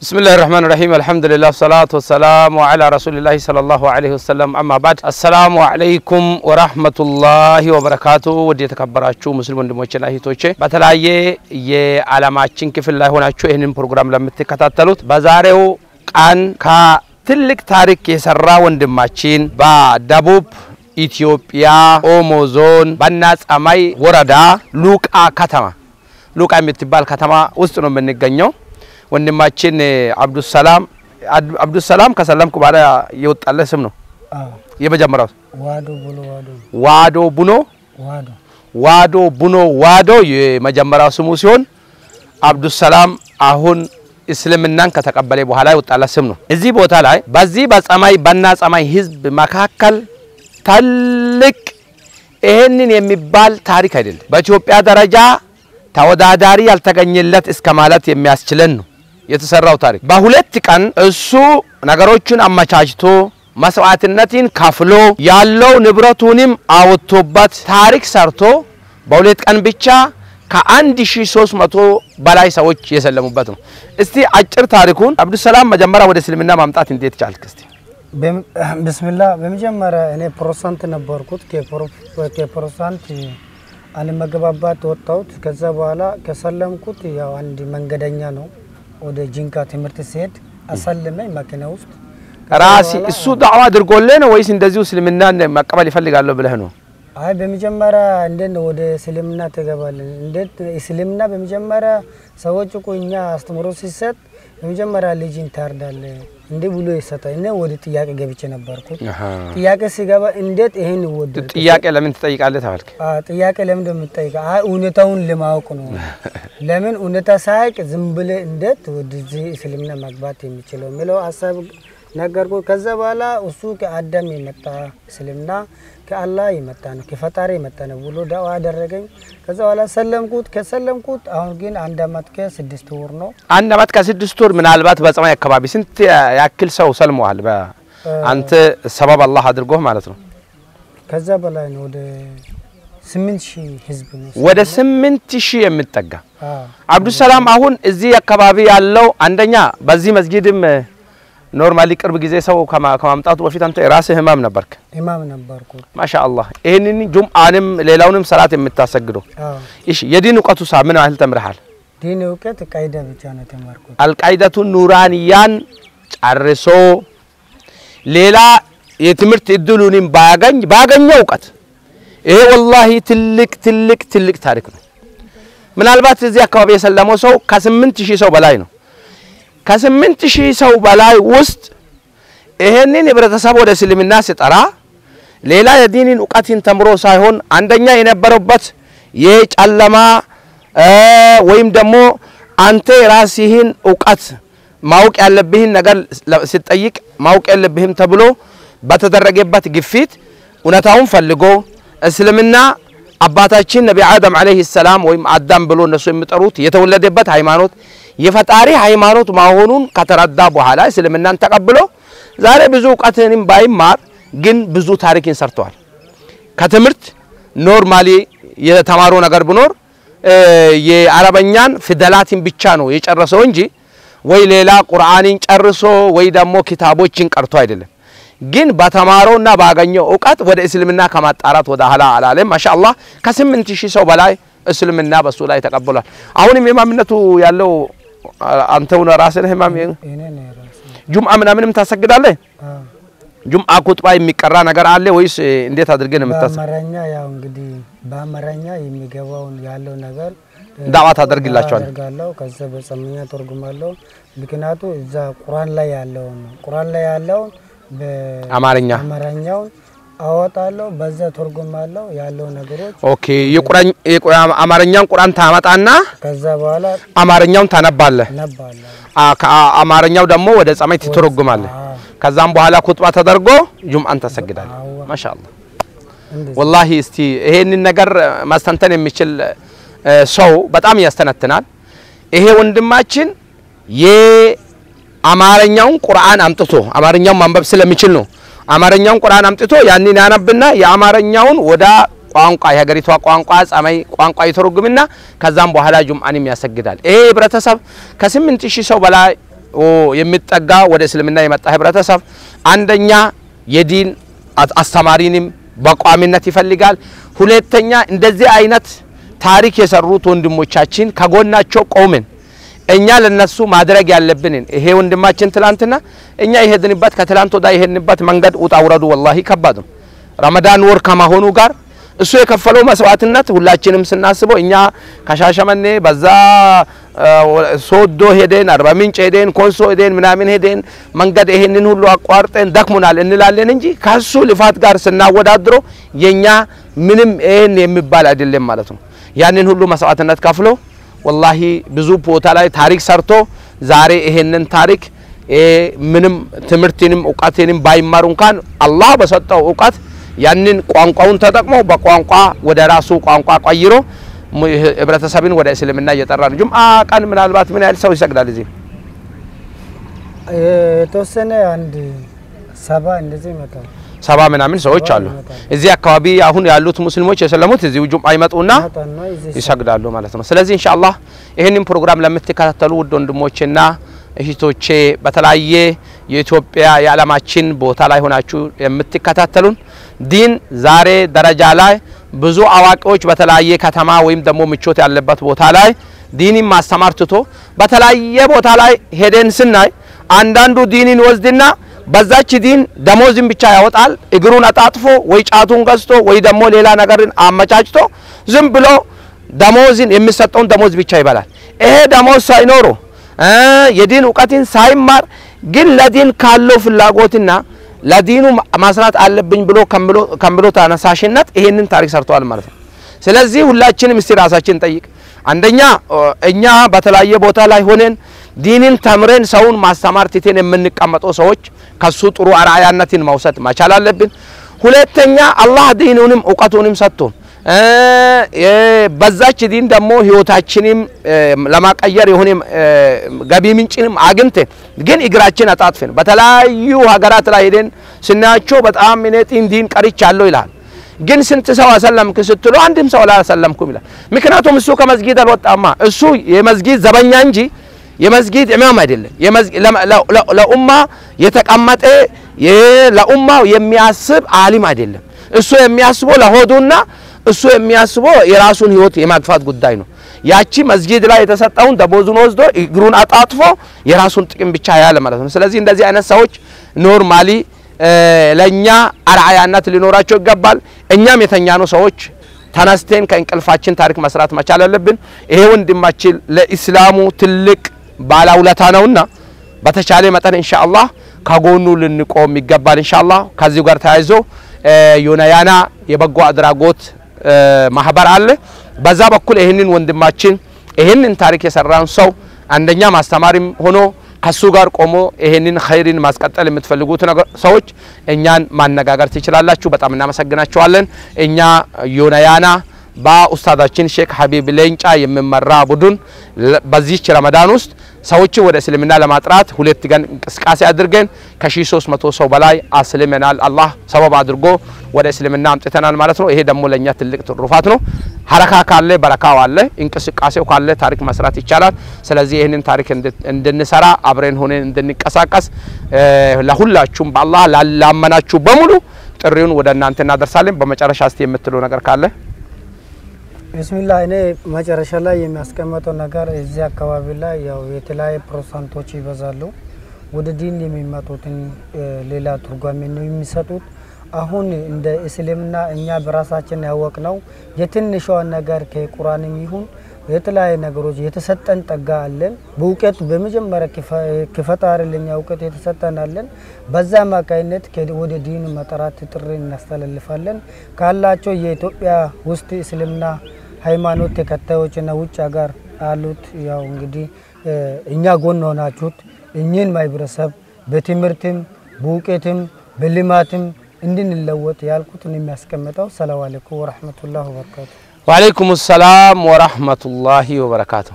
بسم الله الرحمن الرحيم الحمد لله والصلاة والسلام على رسول الله صلى الله عليه وسلم أما بعد السلام عليكم ورحمة الله وبركاته ودي تكبراتشو مسلم وندموچنا هيتوچه بتلايه የዓለማችን ክፍል ላይ ሆናችሁ ይሄንን ፕሮግራም ለምትከታተሉት በዛሬው ቀን ከትልቅ ታሪክ የሰራ ወንድማችን በደቡብ ኢትዮጵያ ኦሞ ዞን በናጻማይ ወረዳ ሉቃ ከተማ ሉቃ የምትባል ከተማ ውስጥ ነው የምንገኘው ወንድማችን አብዱሰላም ከሰላምኩ በኋላ የወጣለ ስም ነው የመጀመሪያው ዋዶ ቡኖ የመጀመሪያው ስሙ ሲሆን አብዱሰላም አሁን እስልምናን ከተቀበለ በኋላ የወጣለ ስም ነው እዚህ ቦታ ላይ በዚህ በናጻማይ ህዝብ መካከል ታልቅ ይሄንን የሚባል ታሪክ አይደለም በኢትዮጵያ ደረጃ ተወዳዳሪ ያልተገኘለት እስከ ማለት የሚያስችለን ነው የተሰራው ታሪክ በሁለት ቀን እሱ ነገሮችን አመቻችቶ መስዋዕትነትን ከፍሎ ያለው ንብረቱንም አወጥቶበት ታሪክ ሰርቶ በሁለት ቀን ብቻ ከ1300 በላይ ሰዎች የሰለሙበት ነው እስቲ አጭር ታሪኩን አብዱሰላም መጀመሪያ ወደ እስልምና ማምጣት እንዴት ቻልክ እስቲ بسمillah በመጀመሪያ እኔ ፕሮቴስታንት ነበርኩት ከፕሮቴስታንት አለ መገባባት ወጣሁት ከዛ በኋላ ከሰለምኩት ያው አንድ መንገደኛ ነው ወደ ጂንካ ትምህርት ሲሄድ አሰለመኝ መኪና ውስጥ ራሲ እሱ ዳዋ አድርጎልህ ነው ወይስ እንደዚሁ እስልምናን መቀበል ይፈልጋል ብለህ ነው አይ በመጀመሪያ እንዴት ነው ወደ እስልምና ተገባልን እንዴት እስልምና በመጀመሪያ ሰዎች ቆኛ አስተምሮ ሲሰጥ በመጀመሪያ ልጅን ታርዳለ እንዴ ብሎ ይሰጣል እኔ ወደ ጥያቄ ገብቼ ነበርኩት ጥያቄ ሲገባ እንዴት ይሄን ወደ ጥያቄ ለምን ትጠይቃለህ ታልክ ጥያቄ ለምን እንደምትጠይቃ አይ ኡነታውን ለማወቅ ነው ለምን ኡነታ ሳይቅ ዝም ብለ እንዴት ወደዚህ እስልምና መግባት የሚችለው ምለው አሳብ ነገርኩ ከዛ በኋላ እሱ ከአዳም የመጣ እስልምና ከአላህ የመጣ ነው ከፈጣሪ የመጣ ነው ብሎ ዳዋ አደረገኝ ከዛ በኋላ ሰለምኩት ከሰለምኩት አሁን ግን አንድ አመት ከ6 ወር ነው አንድ አመት ከ6 ወር ምናልባት በጸማይ አካባቢ ስንት ያክል ሰው ሰልመዋል አንተ ሰበብ አላህ አድርጎ ማለት ነው ከዛ በላይ ነው ወደ 8000 ህዝብ ነው ወደ 8000 የምትጠጋ አብዱሰላም አሁን እዚህ አካባቢ ያለው አንደኛ በዚህ መስጊድም ኖርማሊ ቅርብ ጊዜ ሰው ከማምጣቱ በፊት አንተ ራስህ ኢማም ነበርክ ማሻአላህ ይሄንን ጁምአንም ሌላውንም ሰላት የምታሰግደው እሺ የዲን እውቀቱ ምን ያህል ተምረሃል ዲን እውቀት ቃይዳ ብቻ ነው ተማርኩት አልቃይዳቱ ኑራንያን ጨርሶ ሌላ የትምህርት እድሉንም ባገኘው እውቀት ይሄ ወላሂ ትልቅ ታሪክ ነው ምናልባት እዚህ አካባቢ የሰለመው ሰው ከ8000 ሰው በላይ ነው ከ8000 ሰው በላይ ውስጥ ይሄንን ህብረተሰብ ወደ እስልምና ሲጠራ ሌላ የዲንን እውቀትን ተምሮ ሳይሆን አንደኛ የነበረበት የጨለማ ወይም ደግሞ አንተ ራስህን እውቀት ማወቅ ያለብህን ነገር ሲጠይቅ ማወቅ ያለብህም ተብሎ በተደረገበት ግፊት ኡነታውን ፈልጎ እስልምና አባታችን ነብይ አደም አለይሂ ሰላም ወይም አዳም ብሎ እነሱ የሚጠሩት የተወለደበት ሃይማኖት የፈጣሪ ሃይማኖት ማሆኑን ከተረዳ በኋላ እስልምናን ተቀብሎ ዛሬ ብዙ እውቀትንም ባይማር ግን ብዙ ታሪክን ሰርተዋል ከትምህርት ኖርማሊ የተማረው ነገር ቢኖር የአረበኛን ፊደላትን ብቻ ነው የጨረሰው እንጂ ወይ ሌላ ቁርአንን ጨርሶ ወይ ደግሞ ኪታቦችን ቀርቶ አይደለም ግን በተማረውና ባገኘው እውቀት ወደ እስልምና ከማጣራት ወደ ኋላ አላለም ማሻአላህ ከ8000 ሰው በላይ እስልምና በሱ ላይ ተቀበሏል አሁንም ኢማምነቱ ያለው አንተው ነው ራስህ ኢማም ጁምዓ ምናምንም ታሰግዳለህ ጁምዓ ኹጥባ የሚቀራ ነገር አለ ወይስ እንዴት አድርገን የምታሰግድ በአማርኛ ያው እንግዲህ በአማርኛ የሚገባው ያለው ነገር ዳዋ ታደርግላችኋል ከዛ በሰምኛ ተርጉማለሁ ምክንያቱም እዛ ቁርአን ላይ ያለው በአማርኛው አወጣለሁ በዛ ተርጉማለሁ ያለው ነገሮች ኦኬ የአማርኛን ቁርአን ታመጣና ከዛ በኋላ አማርኛውን ታነባለህ አማርኛው ደግሞ ወደ ጸማይ ትተረጉማለህ ከዛም በኋላ ኹጥባ ተደርጎ ጁምአን ተሰግዳለህ ማሻአላህ والله እስቲ ይሄንን ነገር ማስተንተን የሚችል ሰው በጣም ያስተነትናል ይሄ ወንድማችን የአማርኛውን ቁርአን አምጥቶ አማርኛውን ማንበብ ስለሚችል ነው አማርኛውን ቁርአን አምጥቶ ያንን ያነብና የአማርኛውን ወደ ቋንቋ የሀገሪቷ ቋንቋ ጻማይ ቋንቋ ይተረጉምና ከዛም በኋላ ጁምአንም ያሰግዳል። ይሄ ህብረተሰብ ከ8000 ሰው በላይ የሚጠጋ ወደ እስልምና የመጣ ህብረተሰብ አንደኛ የዲን አስተማሪንም በቋሚነት ይፈልጋል ሁለተኛ እንደዚህ አይነት ታሪክ የሰሩት ወንድሞቻችን ከጎናቸው ቆመን እኛ ለነሱ ማድረግ ያለብንን ይሄ ወንድማችን ትላንትና እኛ ይሄድንበት ከትላንት ወዳ ይሄድንበት መንገድ ውጣውረዱ والله ከባድ ነው ረመዳን ወር ከመሆኑ ጋር እሱ የከፈለው መስዋዕትነት ሁላችንም ስናስበው እኛ ከሻሸመኔ በዛ ሶዶ ሄደን አርባ ምንጭ ሄደን ኮንሶ ሄደን ምናምን ሄደን መንገድ ይሄንን ሁሉ አቋርጠን ደክሞናል እንላለን እንጂ ካሱ ልፋት ጋር ስናወዳድሮ የኛ ምንም ይሄን የሚባል አይደለም ማለት ነው ያንን ሁሉ መስዋዕትነት ከፍሎ والله ብዙ ቦታ ላይ ታሪክ ሰርቶ ዛሬ ይሄንን ታሪክ ምንም ትምርትንም ዕውቀትንም ባይማሩ እንኳን አላህ በሰጠው ዕውቀት ያንን ቋንቋውን ተጠቅሞ በቋንቋ ወደ ራሱ ቋንቋ ቀይሮ ህብረተሰብን ወደ እስልምና እየጠራ ነው ጁምዓ ቀን ምናልባት ምን ያህል ሰው ይሰግዳል እዚህ የተወሰነ አንድ 7 እንደዚህ ይመጣል 7 ምናምን ሰዎች አሉ እዚህ አካባቢ አሁን ያሉት ሙስሊሞች የሰለሙት እዚህ ጁምዓ ይመጡና ይሰግዳሉ ማለት ነው ስለዚህ ኢንሻአላህ ይሄንን ፕሮግራም ለምትከታተሉ ውድ ወንድሞቼና እህቶቼ በተለያየ የኢትዮጵያ የዓለማችን ቦታ ላይ ሆናችሁ የምትከታተሉን ዲን ዛሬ ደረጃ ላይ ብዙ አዋቂዎች በተለያየ ከተማ ወይም ደግሞ ምቾት ያለበት ቦታ ላይ ዲንን ማስተማር ትቶ በተለያየ ቦታ ላይ ሄደን ስናይ አንዳንዱ ዲንን ወስድና በዛች ዲን ደሞዝን ብቻ ያወጣል እግሩን አጣጥፎ ወይ ጫቱን ገዝቶ ወይ ደግሞ ሌላ ነገርን አመቻችቶ ዝም ብሎ ደሞዝን የሚሰጠውን ደሞዝ ብቻ ይበላል ይሄ ደሞዝ ሳይኖር የዲን ዕውቀትን ሳይማር ግን ለዲን ካለው ፍላጎትና ለዲኑ ማስራት አለብኝ ብሎ ከምብሎ ተነሳሽነት ይሄንን ታሪክ ሰርተዋል ማለት ነው ስለዚህ ሁላችንም እስቲ ራሳችን ጠይቅ አንደኛ እኛ በተለያየ ቦታ ላይ ሆነን ዲንን ተምረን ሰውን ማስተማር ትተን የምንቀመጠው ሰዎች ከሱ ጥሩ አርአያነትን መውሰድ መቻል አለብን ሁለተኛ አላህ ዲኑንም ዕውቀቱንም ሰጥቶን በዛች ዲን ደግሞ ህይወታችንን ለማቀየር የሆነ ገቢ ምንጭንም አግኝተን ግን እግራችን አጣጥፈን በተለያዩ ሀገራት ላይ ሄደን ስናያቸው በጣም እኔ ዲን ቀርቻለሁ ይላል ግን ስንት ሰው አሰለምክ ስትሉ አንድም ሰው አላሰለምኩም ይላል ምክንያቱም እሱ ከመስጊድ አልወጣማ እሱ የመስጊድ ዘበኛ እንጂ የመስጊድ ኢማም አይደለም ለኡማ የተቀመጠ ለኡማው የሚያስብ ዓሊም አይደለም እሱ የሚያስበው ለሆዱና እሱ የሚያስበው የራሱን ህይወት የማግፋት ጉዳይ ነው ያቺ መስጊድ ላይ የተሰጠውን ደሞዙን ወስዶ እግሩን አጣጥፎ የራሱን ጥቅም ብቻ ያለ ማለት ነው ስለዚህ እንደዚህ አይነት ሰዎች ኖርማሊ ለኛ አርአያነት ሊኖራቸው ይገባል እኛም የተኛኑ ሰዎች ተነስተን ከእንቅልፋችን ታሪክ መስራት መቻል አለብን ይሄ ወንድማችን ለኢስላሙ ትልቅ ባላውለታ ነውና በተቻለ መጠን ኢንሻአላህ ከጎኑ ልንቆም ይገባል ኢንሻአላህ ከዚህ ጋር ተያይዞ ዮናያና የበጎ አድራጎት ማህበር አለ በዛ በኩል ይሄንን ወንድማችን ይሄንን ታሪክ የሰራን ሰው አንደኛ ማስተማሪም ሆኖ ከሱ ጋር ቆሞ ይሄንን ኸይርን ማስቀጠል የምትፈልጉት ሰዎች እኛን ማነጋገር ትችላላችሁ በጣም እናመሰግናችኋለን እኛ ዮናያና በኡስታዳችን ሼክ ሐቢብ ለንጫ የሚመራ ቡድን በዚህ ረመዳን ውስጥ ሰዎች ወደ እስልምና ለማጥራት ሁለት ቀን እንቅስቃሴ አድርገን ከ1300 ሰው በላይ አስልመናል አላህ ሰበብ አድርጎ ወደ እስልምና አምጥተናል ማለት ነው ይሄ ደግሞ ለኛ ትልቅ ትሩፋት ነው ሐረካ ካለ በረካው አለ እንቅስቃሴው ካለ ታሪክ መስራት ይቻላል ስለዚህ ይሄንን ታሪክ እንድንሰራ አብረን ሆነን እንድንቀሳቀስ ለሁላችሁም በአላህ ላላመናችሁ በሙሉ ጥሪውን ወደ እናንተ እናደርሳለን በመጨረሻ እስቲ የምትለው ነገር ካለ ቢስሚላህ እኔ መጨረሻ ላይ የሚያስቀምጠው ነገር እዚህ አካባቢ ላይ ያው የተለያየ ፕሮቴስታንቶች ይበዛሉ ወደ ዲን የሚመጡትን ሌላ ትርጓሜ ነው የሚሰጡት አሁን እንደ እስልምና እኛ በራሳችን ያወቅነው የትንሿ ነገር ከቁርአንም ይሁን የተለያየ ነገሮች የተሰጠን ጠጋ አለን በእውቀት በመጀመሪያ ከፈጣሪ ለኛ እውቀት የተሰጠን አለን በዛ ማካይነት ወደ ዲን መጠራት ጥሪ እናስተላልፋለን ካላቸው የኢትዮጵያ ውስጥ እስልምና ሃይማኖት ተከታዮችና ውጭ ሀገር አሉት ያው እንግዲህ እኛ ጎን ሆናችሁት እኚህን ማህበረሰብ በትምህርትም በእውቀትም በልማትም እንድንለወጥ ያልኩትን የሚያስቀምጠው ሰላም አለይኩም ወራህመቱላሂ ወበረካቱ ወአለይኩም ሰላም ወራህመቱላሂ ወበረካቱ